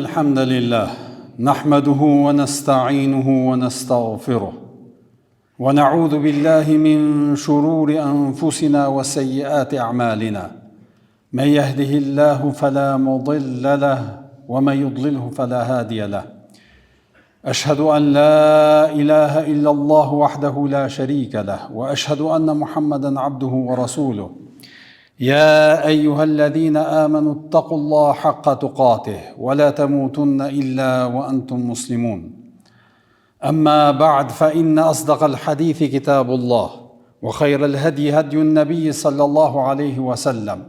الحمد لله نحمده ونستعينه ونستغفره ونعوذ بالله من شرور أنفسنا وسيئات أعمالنا من يهده الله فلا مضل له ومن يضلله فلا هادي له أشهد أن لا إله إلا الله وحده لا شريك له وأشهد أن محمدا عبده ورسوله يا أيها الذين آمنوا اتقوا الله حق تقاته ولا تموتن إلا وأنتم مسلمون أما بعد فإن أصدق الحديث كتاب الله وخير الهدي هدي النبي صلى الله عليه وسلم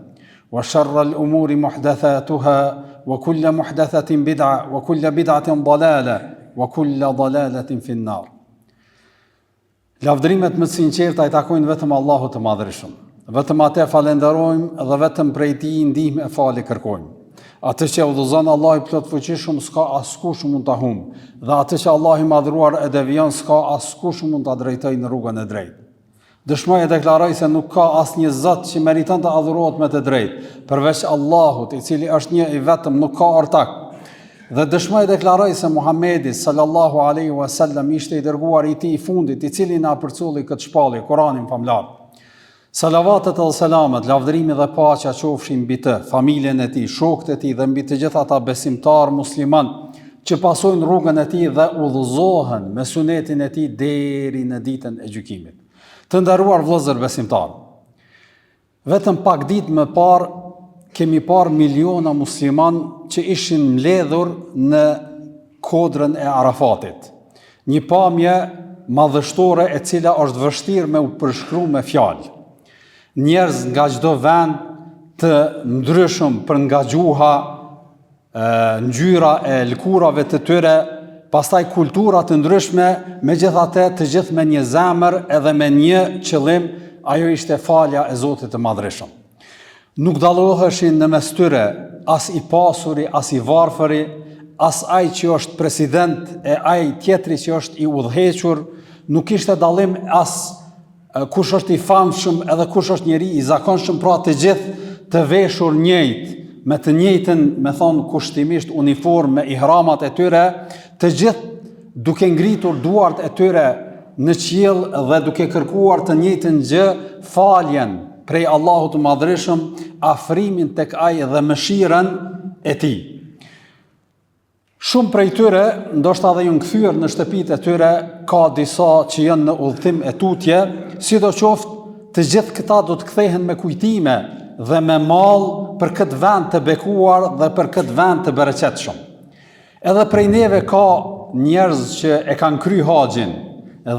وشر الأمور محدثاتها وكل محدثة بدعة وكل بدعة ضلالة وكل ضلالة في النار. Lavdrimet më të sinqerta I takojnë vetëm Allahut të Madhërisëm. Vetëm atë falenderojmë dhe vetëm prej Tij ndihmë e falje kërkojmë. Atë që udhëzon Allah I plot fuqishëm s'ka askush mund ta humbë, dhe atë që Allah I madhruar e devijon s'ka askush mund ta drejtojë në rrugën e drejtë. Dëshmoj e deklaroj se nuk ka asnjë Zot që meriton të adhurohet me të drejtë, përveç Allahut, I cili është një I vetëm, nuk ka ortak. Dhe dëshmoj e deklaroj se Muhamedi sallallahu alaihi wasallam ishte I dërguar I Tij I fundit, I cili na përculli këtë shpallje, Kur'anin famlar. Salavatet dhe selamet, lavdërimi dhe paqja qofshin mbi të, familjen e tij, shokët e tij dhe mbi të gjithë ata besimtar musliman që pasojnë rrugën e tij dhe udhëzohen me sunetin e tij deri në ditën e gjykimit. Të nderuar vëllezër besimtar, vetëm pak ditë më parë kemi parë miliona musliman që ishin mbledhur në kodrën e Arafatit. Një pamje madhështore e cila është vështirë me u përshkruar me fjalë. Njerëz nga çdo vend të ndryshëm për nga gjuha, ngjyra e lkurave të tyre, pastaj kultura të ndryshme, megjithatë të gjithë me një zemër edhe me një qëllim, ajo ishte falja e Zotit të Madhërisëm. Nuk dalloheshin në mes tyre as I pasuri, as I varfëri, as ai që është president e ai tjetri që është I udhëhequr, nuk ishte dallim as kush është I famshëm edhe kush është njeri I zakonshëm, pra të gjithë të veshur njëjtë, me të njëjtën, me thonë kushtimisht uniformë, me ihramat e tyre, të gjithë duke ngritur duart e tyre në qiell dhe duke kërkuar të njëjtën gjë, faljen prej Allahut të Madhërisëm, afrimin tek ai dhe mëshirën e Tij. Shumë prej tyre, ndoshta edhe janë kthyer në shtëpitë e tyre, ka disa që janë në udhëtim e tutje, sidoqoftë të gjithë këta do të kthehen me kujtime dhe me mall për këtë vend të bekuar dhe për këtë vend të bereqetshëm. Edhe prej neve ka njerëz që e kanë kry haxhin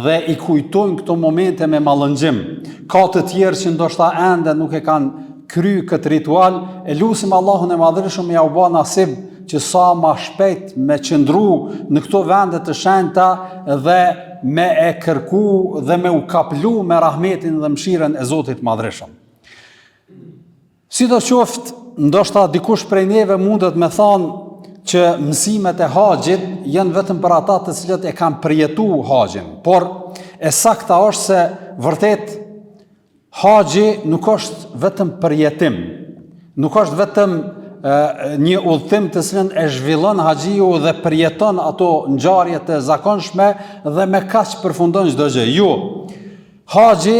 dhe I kujtojnë këto momente me mallëngjim. Ka të tjerë që ndoshta ende nuk e kanë kry këtë ritual, e lutim Allahun e Madhërisëm ja u bë nasib që sa ma shpejt me qëndru në këto vende të shenjta dhe me e kërku dhe me u kaplu me rahmetin dhe mëshirën e Zotit Madhërisëm. Sidoqoftë, ndoshta dikush prej neve mundet me thonë që mësimet e haxhit janë vetëm për ata të cilët e kanë përjetuar haxhin, por e sakta është se vërtet haxhi nuk është vetëm përjetim, nuk është vetëm një udhëtim të cilën e zhvillon haxhiu dhe përjeton ato ngjarje të zakonshme dhe me kaq përfundon çdo gjë. Jo. Haxhi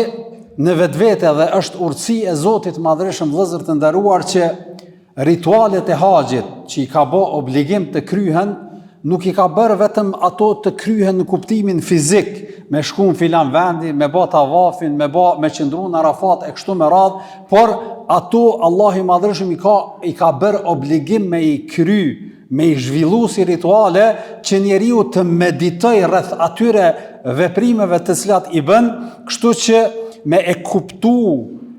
në vetvete dhe është urtësi e Zotit Madhërisëm, vëllezër të nderuar, që ritualet e haxhit që I ka bë obligim të kryhen, nuk I ka bërë vetëm ato të kryhen në kuptimin fizik, me shku në filan vendi, me bë tavafin, me qëndru në Arafat e kështu me radhë, por ato Allah I Madhërisëm I ka bërë obligim me I kry, me I zhvillu si rituale që njeriu të meditoj rreth atyre veprimeve të cilat I bën, kështu që me e kuptu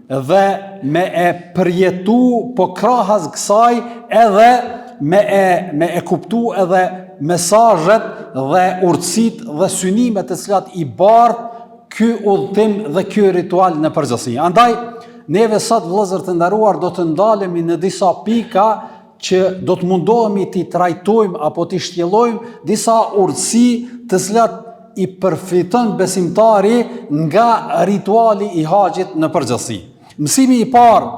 dhe me e përjetu, po krahas kësaj edhe me e kuptu edhe mesazhet dhe urtësitë dhe synimet të cilat I bart ky udhëtim dhe ky ritual në përgjithësi. Andaj neve sot vëllezër të nderuar do të ndalemi në disa pika që do të mundohemi t'i trajtojmë apo t'i shtjellojmë disa urtësi të cilat I përfiton besimtari nga rituali I haxhit në përgjithësi. Mësimi I parë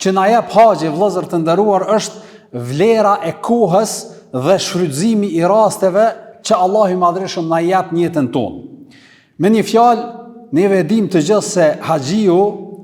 që na jep haxhi vëllezër të nderuar është vlera e kohës dhe shfrytëzimi i rasteve që Allahu i Madhreshëm na jep në jetën tonë. Me një fjalë, neve e dim të gjithë se haxhiu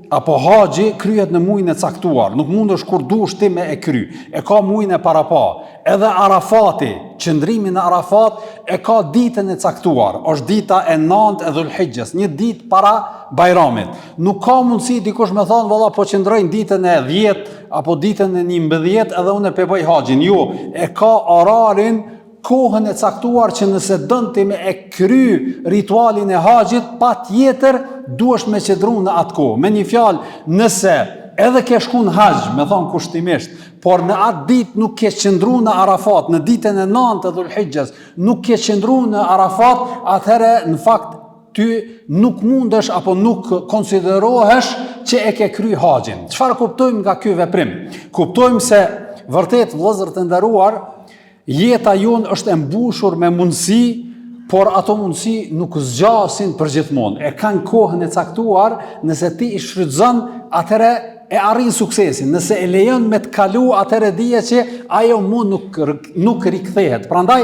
apo haxhi kryhet në muajin e caktuar, nuk mundesh kur dush ti me e kry. E ka muajin e parapa. Edhe Arafati, qëndrimi në Arafat e ka ditën e caktuar. Është dita e 9 e Dhulhijhes, një ditë para Bajramit. Nuk ka mundësi dikush me thonë valla po qëndrojnë ditën e 10 apo ditën e 11 edhe unë e bëj haxhin. Jo, e ka orarin, kohën e caktuar që nëse dën ti me e kry ritualin e haxhit, patjetër duhesh me qëndru në atë kohë. Me një fjalë, nëse edhe ke shku në haxh, me thonë kushtimisht, por në atë ditë nuk ke qëndru në Arafat, në ditën e 9 të Dhulhijhes, nuk ke qëndru në Arafat, atëherë në fakt ty nuk mundesh apo nuk konsiderohesh që e ke kry haxhin. Çfarë kuptojmë nga ky veprim? Kuptojmë se vërtet vëllezër të nderuar, jeta jonë është e mbushur me mundësi, por ato mundësi nuk zgjasin përgjithmonë. E kanë kohën e caktuar, nëse ti i shfrytëzon, atëherë e arrin suksesin. Nëse e lejon me të kalu, atëherë dije që ajo nuk rikthehet. Prandaj,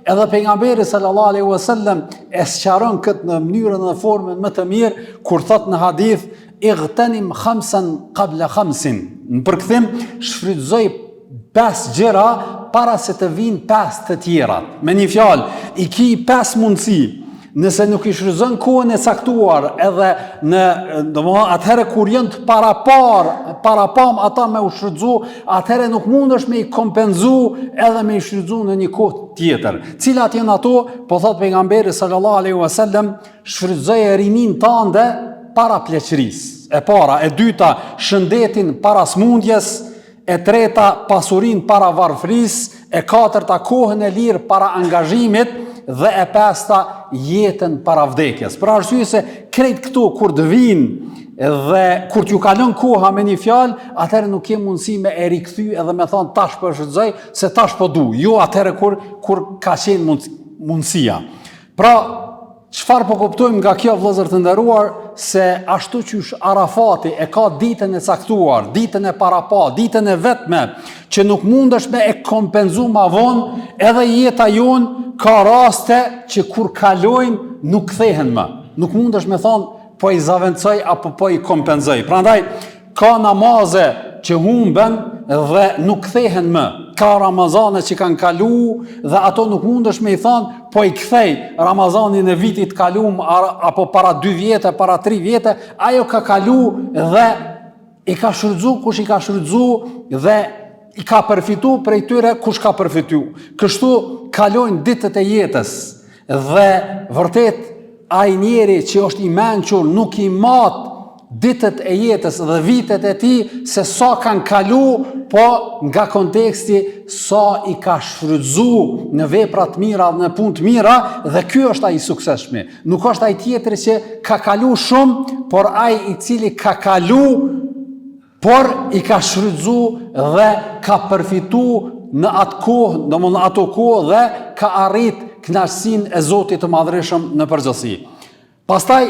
edhe pejgamberi sallallahu alaihi wasallam e sqaron këtë në mënyrën dhe formën më të mirë kur thot në hadith igtanim khamsan qabla khamsin. Në përkthim, shfrytëzoj 5 gjëra para se të vinë 5 të tjerat. Me një fjalë, i ki 5 mundësi. Nëse nuk i shfrytëzon kohën e caktuar edhe atëherë kur janë të parapam ata me u shfrytëzu, atëherë nuk mundesh me i kompenzu edhe me i shfrytëzu në një kohë tjetër. Cilat janë ato? Po thot pejgamberi sallallahu alaihi wasallam, shfrytëzoje rinin tënde para pleqërisë. E para, e dyta, shëndetin para smundjes, e treta, pasurin para varfërisë, e katërta, kohën e lirë para angazhimit, dhe e pesta, jetën para vdekjes. Për arsye se krejt këto kur të vinë dhe kur t'ju kalon koha me një fjalë, atëherë nuk ke mundësi me e rikthy edhe me thonë tash po shfrytëzoj se tash po du. Jo atëherë kur ka qenë mundësia. Pra, çfarë po kuptojmë nga kjo vëllezër të nderuar, se ashtu qysh Arafati e ka ditën e caktuar, ditën e parapa, ditën e vetme, që nuk mundesh me e kompenzu ma vonë, edhe jeta jonë ka raste që kur kalojnë nuk kthehen më. Nuk mundesh me thonë po i zaventsoj apo po i kompenzoj. Prandaj ka namaze që humben dhe nuk kthehen më. Ka Ramazane që kanë kalu dhe ato nuk mundesh me i thonë po i kthej Ramazanin e vitit kalum apo para 2 vjetë, para 3 vjetë, ajo ka kalu dhe i ka shfrytëzu kush i ka shfrytëzu dhe i ka përfitu prej tyre kush ka përfitu. Kështu kalojnë ditët e jetës dhe vërtet ai njeri që është i mençur nuk i mat ditët e jetës dhe vitet e tij se sa kanë kalu, po nga konteksti sa i ka shfrytëzu në vepra të mira dhe në punë të mira, dhe ky është ai i suksesshëm. Nuk është ai tjetri që ka kalu shumë, por ai i cili ka kalu por i ka shfrytëzu dhe ka përfitu në atë kohë, në ato kohë dhe ka arrit kënaqësinë e Zotit të Madhreshëm në përgjithësi. Pastaj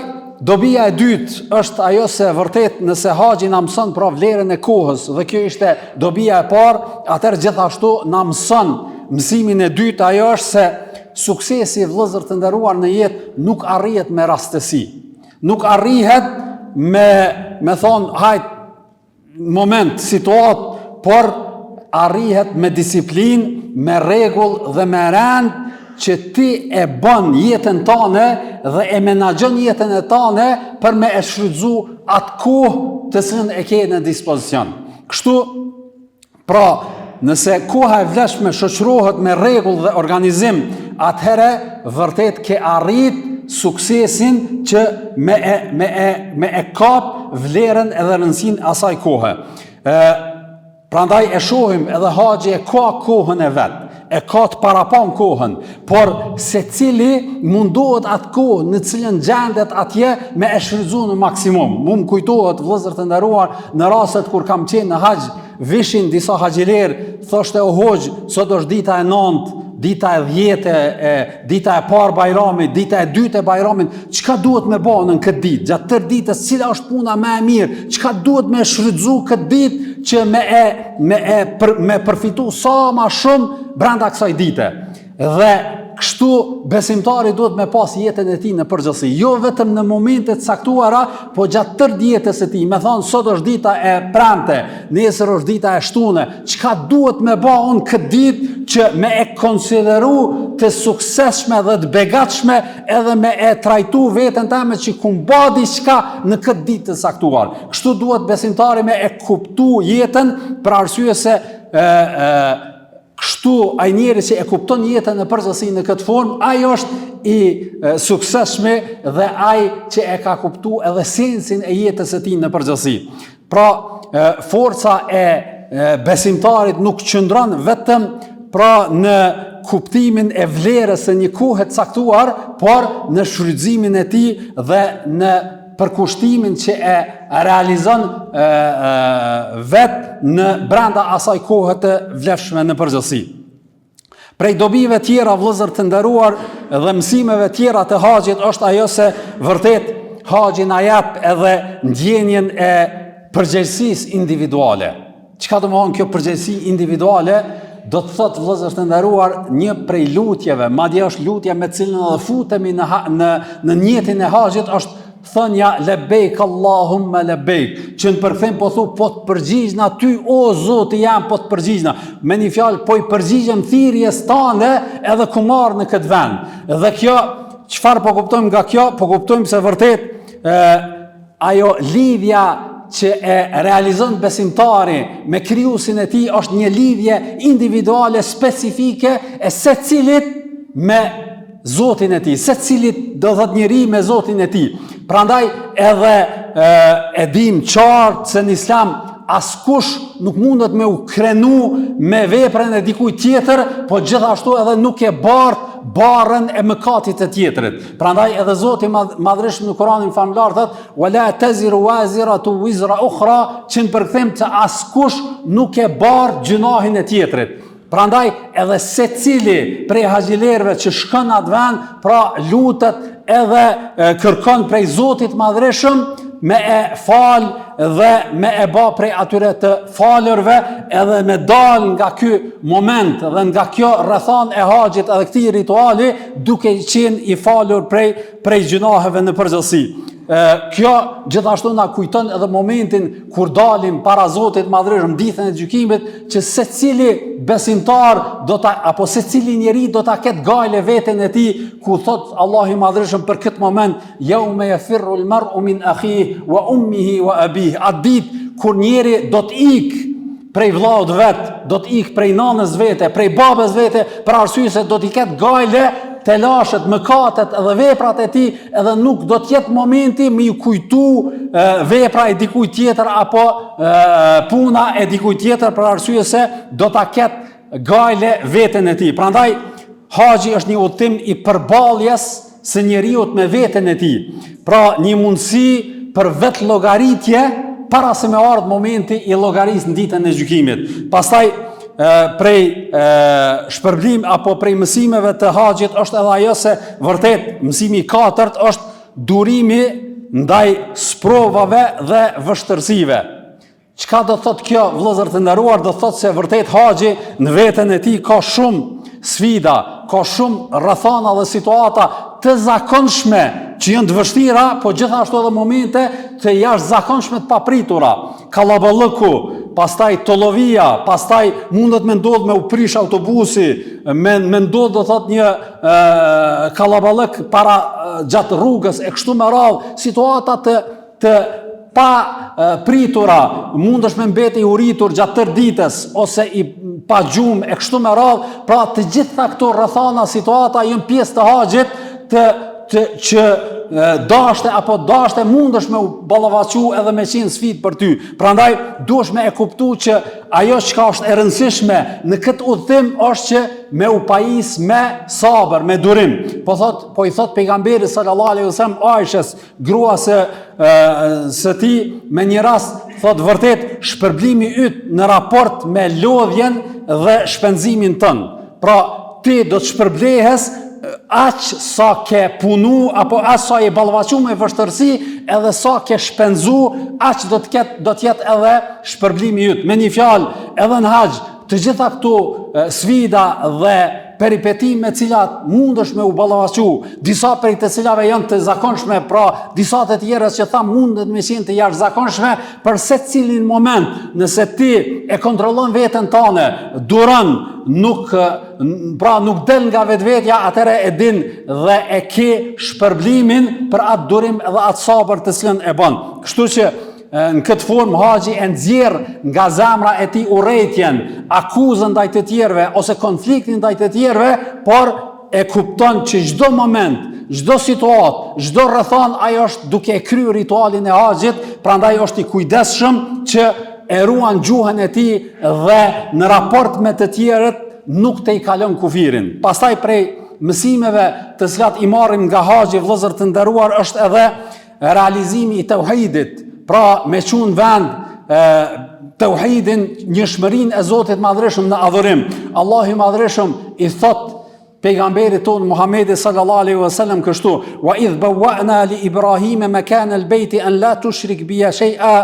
dobia e dytë është ajo se vërtet nëse haxhi na mëson pra vlerën e kohës dhe kjo ishte dobia e parë, atëherë gjithashtu na mëson mësimin e dytë, ajo është se suksesi vëllezër të nderuar në jetë nuk arrihet me rastësi. Nuk arrihet me thonë hajt moment, situatë, por arrihet me disiplinë, me rregull dhe me rend që ti e bën jetën tane dhe e menaxhon jetën e tane për me e shfrytëzu atë kohë të cilën e ke në dispozicion. Kështu, pra, nëse koha e vlefshme shoqërohet me rregull dhe organizim, atëherë vërtet ke arrit suksesin që me e kap vlerën edhe rëndësinë asaj kohe. Prandaj e shohim edhe haxhi e ka kohën e vet, e ka të parapam kohën, por secili mundohet atë kohë në cilën gjendet atje me e shfrytëzu në maksimum. Mu më kujtohet vëllezër të nderuar në rastet kur kam qenë në haxh, vishin disa haxhiler, thoshte o hoxh, sot është dita e 9, dita e 10, dita e parë bajramit, dita e dytë e bajramit, çka duhet me bëu në këtë ditë? Gjatë tërë ditës, cila është puna më e mirë? Çka duhet me shfrytzu këtë ditë që me përfitu sa ma shumë brenda kësaj dite? Dhe kështu besimtari duhet me pas jetën e tij në përgjithësi, jo vetëm në momente të caktuara, po gjatë tërë jetës së tij. Me thonë, sot është dita e premte, nesër është dita e shtune. Çka duhet me bëu unë këtë ditë që me e konsideru të suksesshme dhe të begatshme, edhe me e trajtu veten time që kum bë diçka në këtë ditë të caktuar. Kështu duhet besimtari me e kuptu jetën, për arsye se kështu ai njeri që e kupton jetën në përgjithësi në këtë formë, ai është i suksesshëm dhe ai që e ka kuptuar edhe sensin e jetës së tij në përgjithësi. Pra, forca e besimtarit nuk qëndron vetëm pra në kuptimin e vlerës së një kohe të caktuar, por në shfrytëzimin e tij dhe në përkushtimin që e realizon vetë në brenda asaj kohe të vlefshme në përgjithësi. Prej dobive tjera, vëllezër të nderuar, dhe mësimeve tjera të haxhit është ajo se vërtet haxhi na jep edhe ndjenjen e përgjegjësisë individuale. Çka do të thonë kjo përgjegjësi individuale? Do të thotë, vëllezër të nderuar, një prej lutjeve, madje është lutja me cilën edhe futemi në njetin e haxhit, është thënja lebejk Allahumma lebejk, që në përkthim po thu, po të përgjigjna ty o Zoti jam, po të përgjigjna. Me një fjalë, po i përgjigjem thirrjes tande edhe ku marr në këtë vend. Dhe kjo, çfarë po kuptojmë nga kjo? Po kuptojmë se vërtet ajo lidhja që e realizon besimtari me krijuesin e tij është një lidhje individuale, specifike e secilit me Zotin e tij, secilit do thot njeri me Zotin e tij. Prandaj edhe e dim qartë se në Islam askush nuk mundet me u krenu me veprën e dikujt tjetër, po gjithashtu edhe nuk e barën e mëkatit të tjetrit. Prandaj edhe Zoti madhërisht në Kur'anin famlar thotë: "Wala taziru waziratu wizra ukhra", që në përkthim të askush nuk e barë gjunahin e tjetrit. Prandaj edhe secili prej haxhilerëve që shkon atë vend, pra lutet edhe kërkon prej Zotit madhreshëm me e fal dhe me e ba prej atyre të falërve, edhe me dal nga ky moment dhe nga kjo rrethan e haxhit edhe këtij rituali, duke qenë i falur prej gjunaheve në përgjithësi. Kjo gjithashtu na kujton edhe momentin kur dalim para Zotit madhreshëm ditën e gjykimit, që secili besimtar apo secili njeri do ta ketë gajle veten e tij, ku thot Allahu i madhreshëm për këtë moment: "Yawma yafirru al-mar'u min akhihi wa ummihi wa abihi", atë ditë kur njeri do të ikë prej vllaut vet, do të ikë prej nanës vete, prej babës vete, për arsye se do t'i ketë gajle të lashet, mëkatet edhe veprat e tij, edhe nuk do të jetë momenti me ju kujtu vepra e dikujt tjetër apo puna e dikujt tjetër, për arsye se do ta ketë gajle veten e tij. Prandaj haxhi është një udhtim i përballjes së njeriu me veten e tij. Pra një mundësi për vetë llogaritje para se me ardhë momenti i llogarisë në ditën e gjykimit. Pastaj prej shpërblim apo prej mësimeve të haxhit është edhe ajo se vërtet mësimi i katërt është durimi ndaj sprovave dhe vështirësive. Çka do thot kjo, vëllezër të nderuar? Do thot se vërtet haxhi në veten e tij ka shumë sfida, ka shumë rrethana dhe situata të zakonshme që janë të vështira, po gjithashtu edhe momente të jashtëzakonshme të papritura. Kallaballëku, pastaj tollovia, pastaj mundet me ndodh me u prish autobusi, me ndodh do thot një kallaballëk para gjatë rrugës e kështu me radhë, situata të pa pritura, mundesh me mbeti i uritur gjatë tërë ditës ose i pa gjumë e kështu me radhë. Pra të gjitha këto rrethana, situata janë pjesë të haxhit që dashte mundesh me u ballavaçu edhe me qenë sfidë për ty. Prandaj duhesh me e kuptu që ajo çka është e rëndësishme në këtë udhtim është që me u pajis me sabër, me durim. Po i thot pejgamberi sallallahu alaihi wasallam Aishës, gruas së tij, me një rast thot vërtet shpërblimi yt në raport me lodhjen dhe shpenzimin tënd. Pra ti do të shpërblehes aq sa ke punu apo aq sa je ballavaçu me vështirësi, edhe sa ke shpenzu, aq do të jetë edhe shpërblimi yt. Me një fjalë, edhe në haxh, të gjitha këto sfida dhe peripeti me cilat mundesh me u ballavaçu, disa prej të cilave janë të zakonshme, pra disa të tjera që tha mundet me qenë të jashtëzakonshme, për secilin moment, nëse ti e kontrollon veten tënde, duron, nuk del nga vetvetja, atëre e din dhe e ke shpërblimin për atë durim dhe atë sabër të cilën e bën. Kështu që në këtë formë haxhi e nxjerr nga zemra e tij urrëtitjen, akuzën ndaj të tjerëve ose konfliktin ndaj të tjerëve, por e kupton që çdo moment, çdo situatë, çdo rrethon ai është duke kryer ritualin e haxhit, prandaj është i kujdesshëm që e ruan gjuhën e tij dhe në raport me të tjerët nuk të i kalon kufirin. Pastaj prej mësimeve të cilat i marrim nga haxhi, vëllezër të nderuar, është edhe realizimi i tauhidit. Pra me qunë vend tauhidin, njëshmërinë e Zotit Madhreshëm në adhurim. Allahu Madhreshëm i thot pejgamberit tonë Muhamedi sallallahu alaihi wasallam kështu: "Wa idh bawwa'na li Ibrahima makana al-bayti an la tushrik bi shay'a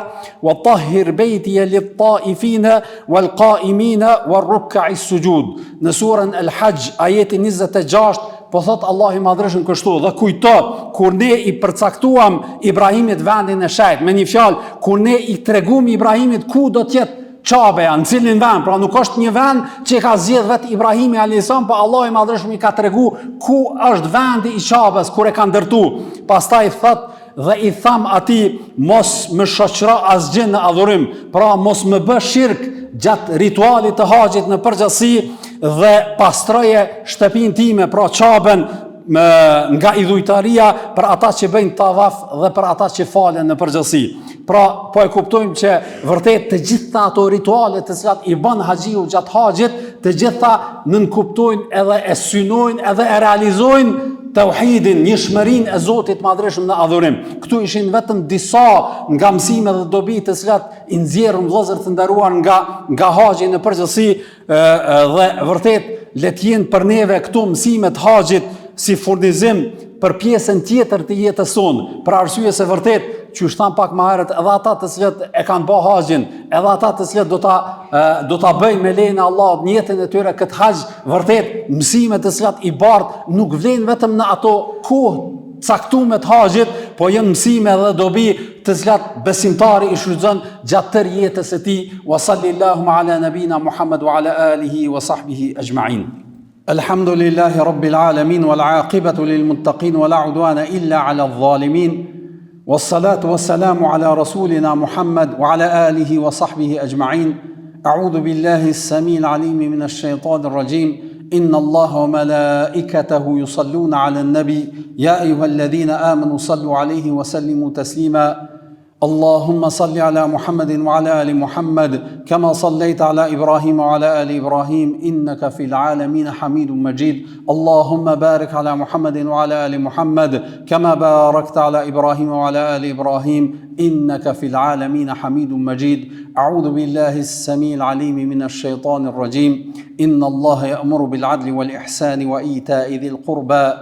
wa tahhir bayti lit-ta'ifina wal-qa'imina war-ruk'i sujud." Në surën Al-Hajj ajeti 26, po thot Allahu i Madhreshëm kështu: "Dhe kujto kur ne i përcaktuam Ibrahimit vendin e shenjtë." Me një fjalë, kur ne i treguam Ibrahimit ku do të jetë Qabeja, në cilin vend, pra nuk është një vend që ka zgjedh vetë Ibrahimi alayhis salam, po Allahu i Madhreshëm i ka tregu ku është vendi i Qabes kur e ka ndërtu. Pastaj thot: "Dhe i tham atij, mos më shoqëro asgjë në adhurim, pra mos më bë shirk gjatë ritualit të haxhit në përgjithësi dhe pastroje shtëpinë time, pra Qaben, nga idhujtaria për ata që bëjnë tavaf dhe për ata që falen në përgjithësi." Pra, po e kuptojmë që vërtet të gjitha ato rituale të cilat i bën haxhiu gjatë haxhit, të gjitha nënkuptojnë edhe e synojnë edhe e realizojnë tauhidin, njëshmërinë e Zotit Madhreshëm në adhurim. Këtu ishin vetëm disa nga mësimet dhe dobi të cilat i nxjerrën vëllezër të nderuar nga haxhi në përgjithësi, dhe vërtet le të jenë për neve këto mësimet haxhit si furnizim për pjesën tjetër të jetës sonë, për arsye se vërtet, që u shtam pak më herët, edhe ata të cilët e kanë bë haxhin, edhe ata të cilët do ta bëjnë me lejen e Allahut në jetën e tyre këtë haxh, vërtet mësimet të cilat i bart nuk vlen vetëm në ato kohë caktuar të haxhit, po janë mësime dhe dobi të cilat besimtari i shfrytëzon gjatë tërë jetës së tij. Wa sallallahu ala nabina Muhammad wa ala alihi wa sahbihi ajma'in. Alhamdulillahi rabbil alamin wal aqibatu lil muttaqin wa la udwana illa ala adh-dhalimin. والصلاة والسلام على رسولنا محمد وعلى آله وصحبه أجمعين. أعوذ بالله السميع العليم من الشيطان الرجيم. إن الله وملائكته يصلون على النبي يا أيها الذين آمنوا صلوا عليه وسلموا تسليما. اللهم صل على محمد وعلى آل محمد كما صليت على إبراهيم وعلى آل إبراهيم إنك في العالمين حميد مجيد. اللهم بارك على محمد وعلى آل محمد كما باركت على إبراهيم وعلى آل إبراهيم إنك في العالمين حميد مجيد. أعوذ بالله السميع العليم من الشيطان الرجيم. إن الله يأمر بالعدل والإحسان وإيتاء ذي القربى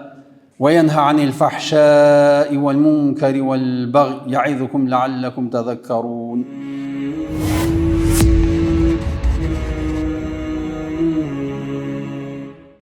وينهى عن الفحشاء والمنكر والبغي يعظكم لعلكم تذكرون.